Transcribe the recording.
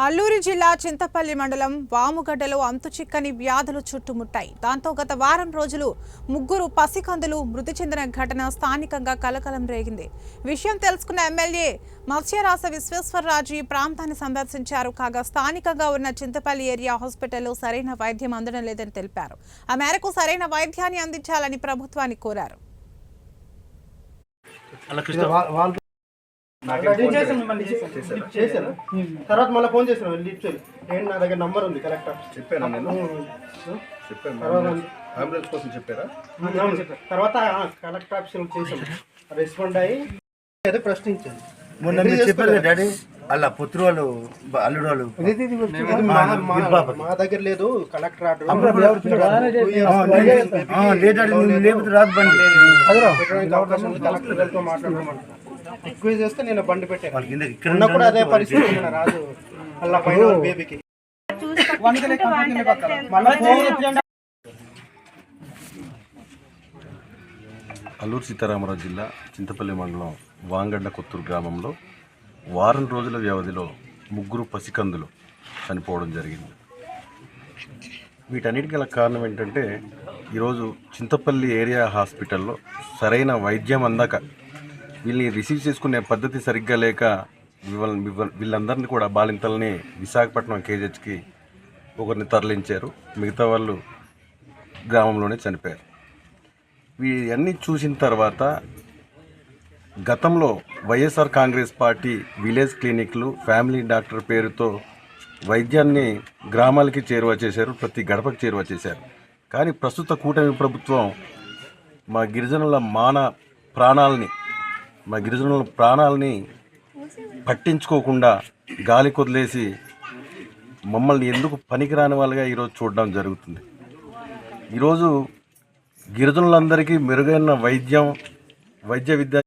అల్లూరి జిల్లా చింతపల్లి మండలం వాముగడ్డలో అంతుచిక్కని వ్యాధులు చుట్టుముట్టాయి. దాంతో గత వారం రోజులు ముగ్గురు పసికందులు మృతి చెందిన ఘటన స్థానికంగా కలకలం రేగింది. విషయం తెలుసుకున్న ఎమ్మెల్యే మత్స్యరాస విశ్వేశ్వరరాజు ఈ ప్రాంతాన్ని సందర్శించారు. కాగా స్థానికంగా ఉన్న చింతపల్లి ఏరియా హాస్పిటల్లో సరైన వైద్యం అందడం లేదని తెలిపారు. ఆ మేరకు సరైన వైద్యాన్ని అందించాలని ప్రభుత్వాన్ని కోరారు. తర్వాత మళ్ళీ ఫోన్ చేసిన నా దగ్గర నంబర్ ఉంది కరెక్ట్ అంబులెన్స్ కోసం చెప్పారా? తర్వాత కలెక్టర్ ఆఫీస్ చేసాం, రెస్పాండ్ అయ్యి అయితే ప్రశ్నించాను. మొన్న మీరు చెప్పారు కదా డాడీ, అలా పుత్రు వాళ్ళు అల్లుడు వాళ్ళు మా దగ్గర లేదు కలెక్టర్ ఆర్డర్ లేకపోతే రాదు బండి అవకాశం ఉంది. కలెక్టర్తో మాట్లాడమంటారు. రిక్వెస్ట్ చేస్తే నేను బండి పెట్టాను. ఉన్నప్పుడు అదే పరిస్థితి రాజు అలా పైన బేబీకి అల్లూరు సీతారామరాజు జిల్లా చింతపల్లి మండలం వాంగడ్డ కొత్తూరు గ్రామంలో వారం రోజుల వ్యవధిలో ముగ్గురు పసికందులు చనిపోవడం జరిగింది. వీటన్నిటికీ గల కారణం ఏంటంటే ఈరోజు చింతపల్లి ఏరియా హాస్పిటల్లో సరైన వైద్యం అందక వీళ్ళని రిసీవ్ చేసుకునే పద్ధతి సరిగ్గా లేక వీళ్ళందరినీ కూడా బాలింతల్ని విశాఖపట్నం కేజెచ్కి ఒకరిని తరలించారు. మిగతా వాళ్ళు గ్రామంలోనే చనిపోయారు. వీళ్ళన్నీ చూసిన తర్వాత గతంలో వైఎస్ఆర్ కాంగ్రెస్ పార్టీ విలేజ్ క్లినిక్లు ఫ్యామిలీ డాక్టర్ పేరుతో వైద్యాన్ని గ్రామాలకి చేరువ చేశారు, ప్రతి గడపకి చేరువ చేశారు. కానీ ప్రస్తుత కూటమి ప్రభుత్వం మా గిరిజనుల ప్రాణాలని పట్టించుకోకుండా గాలి కొదిలేసి మమ్మల్ని ఎందుకు పనికిరాని వాళ్ళుగా ఈరోజు చూడడం జరుగుతుంది. ఈరోజు గిరిజనులందరికీ మెరుగైన వైద్య విద్య